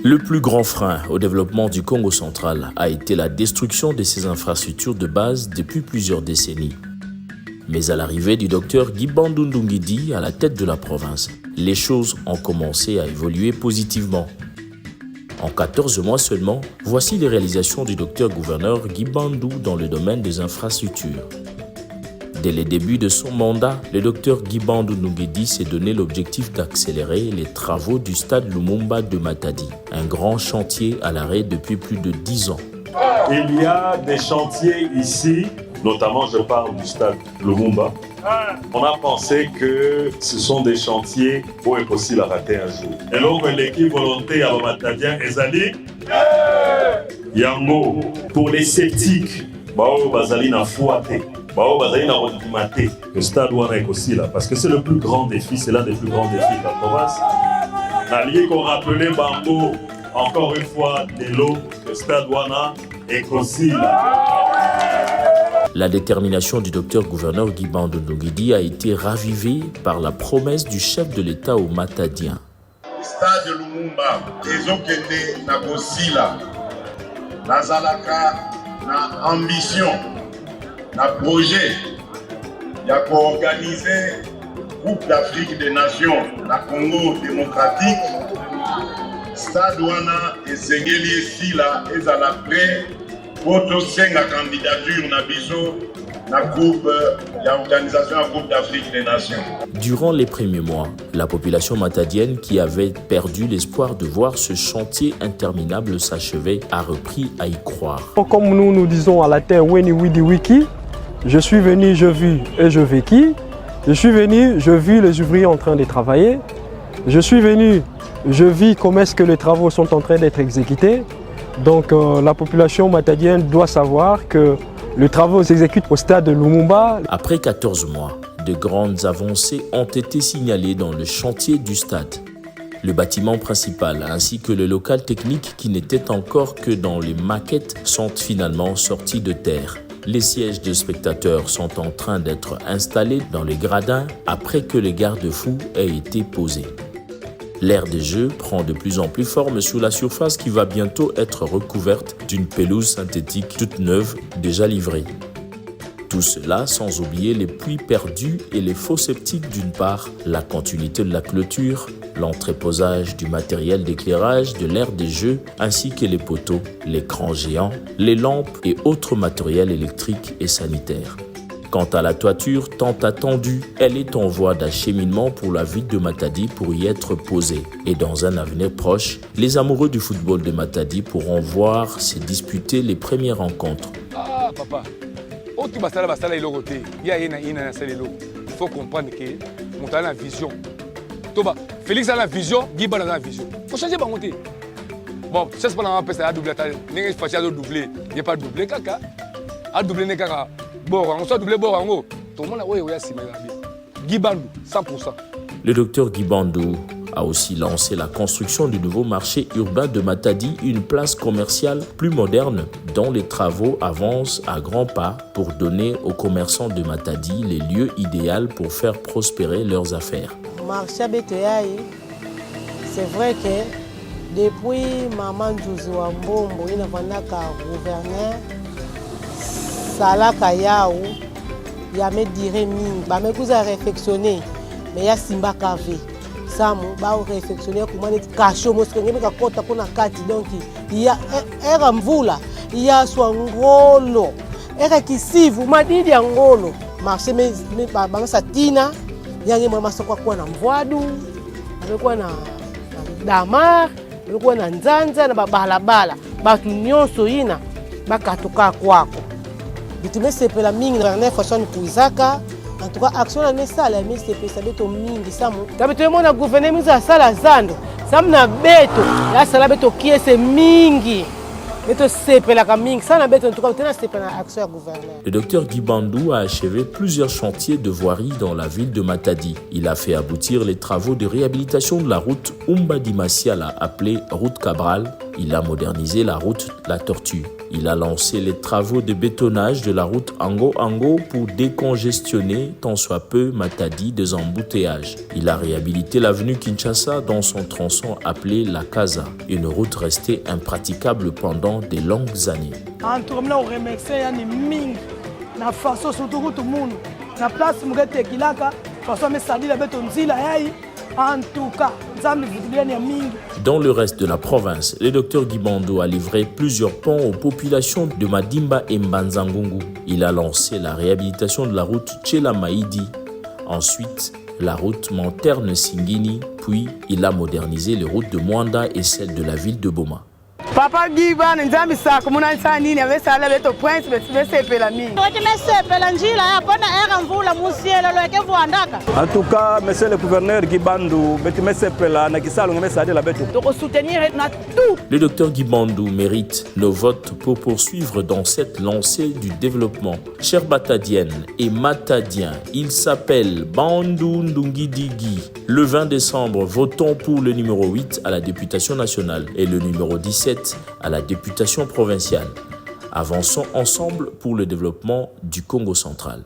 Le plus grand frein au développement du Congo central a été la destruction de ses infrastructures de base depuis plusieurs décennies. Mais à l'arrivée du docteur Guy Bandou Ndungidi à la tête de la province, les choses ont commencé à évoluer positivement. En 14 mois seulement, voici les réalisations du docteur gouverneur Guy Bandou dans le domaine des infrastructures. Dès les débuts de son mandat, le docteur Guy Bandou Ndungidi s'est donné l'objectif d'accélérer les travaux du stade Lumumba de Matadi, un grand chantier à l'arrêt depuis plus de 10 ans. Il y a des chantiers ici, notamment je parle du stade Lumumba. On a pensé que ce sont des chantiers où est possible à rater un jour. Et donc l'équipe volontaire à Matadien Ezali, Yango, pour les sceptiques, Bao Bazali na fouaté. Le stade Ouana est aussi là, parce que c'est le plus grand défi, c'est l'un des plus grands défis de la province. Allié qu'on rappelait Bambo, encore une fois, de l'eau, le stade Ouana est aussi là. La détermination du docteur gouverneur Guy Bandou Ndungidi a été ravivée par la promesse du chef de l'État aux Matadiens. Le stade Lumumba, ezokende na kosila, nazalaka na ambition. Un projet pour organiser le groupe d'Afrique des Nations, la Congo démocratique, Stade Wana et Sengeli Sila et à la près pour la candidature na groupe l'organisation du groupe d'Afrique des Nations. Durant les premiers mois, la population matadienne qui avait perdu l'espoir de voir ce chantier interminable s'achever a repris à y croire. Comme nous disons à la terre Weni Widi Wiki, je suis venu, je vis et je vécu. Je suis venu, je vis les ouvriers en train de travailler. Je suis venu, je vis comment est-ce que les travaux sont en train d'être exécutés. Donc la population matadienne doit savoir que les travaux s'exécutent au stade de Lumumba. Après 14 mois, de grandes avancées ont été signalées dans le chantier du stade. Le bâtiment principal ainsi que le local technique qui n'était encore que dans les maquettes sont finalement sortis de terre. Les sièges de spectateurs sont en train d'être installés dans les gradins après que les garde-fous aient été posés. L'aire de jeu prend de plus en plus forme sous la surface qui va bientôt être recouverte d'une pelouse synthétique toute neuve déjà livrée. Tout cela sans oublier les puits perdus et les faux septiques d'une part, la continuité de la clôture, l'entreposage du matériel d'éclairage de l'aire des jeux ainsi que les poteaux, l'écran géant, les lampes et autres matériels électriques et sanitaires. Quant à la toiture tant attendue, elle est en voie d'acheminement pour la ville de Matadi pour y être posée. Et dans un avenir proche, les amoureux du football de Matadi pourront voir se disputer les premières rencontres. Ah papa, il faut comprendre que mon talent a la vision. Félix a la vision, Guy a la vision. Il faut changer de monter. Bon, c'est pas la ça a doublé. Il n'y a pas doublé. Il n'y a pas doublé caca. A doublé ne caca. Bon, on soit doublé bon. Tout le monde a oui, c'est Guy Bandou, 100%. Le docteur Guy Bandou a aussi lancé la construction du nouveau marché urbain de Matadi, une place commerciale plus moderne dont les travaux avancent à grands pas pour donner aux commerçants de Matadi les lieux idéaux pour faire prospérer leurs affaires. Marché Betoyaï, c'est vrai que depuis Maman Jouzou Mbombo, il y a un gouverneur, Salaka Yaou, il y a mes diré ming, bah mes cousins réflexionné, mais il y a Simba Kavé. Samu ba réflexionner comment être caché mosque ngeka kota kuna kati donc il y a era mvula il y a swangolo era kisivu madidi ya ngolo marché mais ba satina yangi mama sokwa kwa na mvwadu amekuwa na damar amekuwa na nzanza na babalabala batu nyonso ina bakatoka kwako bitumesepela mingi na fashion kuizaka. En tout cas, action la messale, mais c'est que ça va être mingi samu. Ça va être mon gouvernement ça sala zando. Sam na beto, la sala beto qui est c'est mingi. Beto sepela ka mingi, ça na beto en tout cas tena sepela action gouverneur. Le docteur Guy Bandou a achevé plusieurs chantiers de voirie dans la ville de Matadi. Il a fait aboutir les travaux de réhabilitation de la route Umba-Dimasiala appelée route Cabral Il a modernisé la route La Tortue. Il a lancé les travaux de bétonnage de la route Ango-Ango pour décongestionner tant soit peu Matadi des embouteillages. Il a réhabilité l'avenue Kinshasa dans son tronçon appelé La Casa, une route restée impraticable pendant de longues années. En tout cas, on remercie Ming, na façon surtout tout le monde, na place Mugete Kilaka, façon mais ça dit la béton zila yayi. En tout cas, dans le reste de la province, le docteur Guibando a livré plusieurs ponts aux populations de Madimba et Mbanzangungu. Il a lancé la réhabilitation de la route Tchela Maïdi, ensuite la route Manterne-Singini, puis il a modernisé les routes de Mwanda et celles de la ville de Boma. Papa Giba nzambi sa komuna nsanini avesala beto points besepela mingi. Mesepela njila yapona era mvula musiela lweke vuandaka. En tout cas, monsieur le gouverneur Guibandou, mesepela na kisalo ngemesade la beto. De soutenir na tout. Le docteur Guibandou mérite nos votes pour poursuivre dans cette lancée du développement. Chers Batadiennes et Matadiens, il s'appelle Bandou Ndungidigi. Le 20 décembre, votons pour le numéro 8 à la députation nationale et le numéro 17 à la députation provinciale. Avançons ensemble pour le développement du Congo central.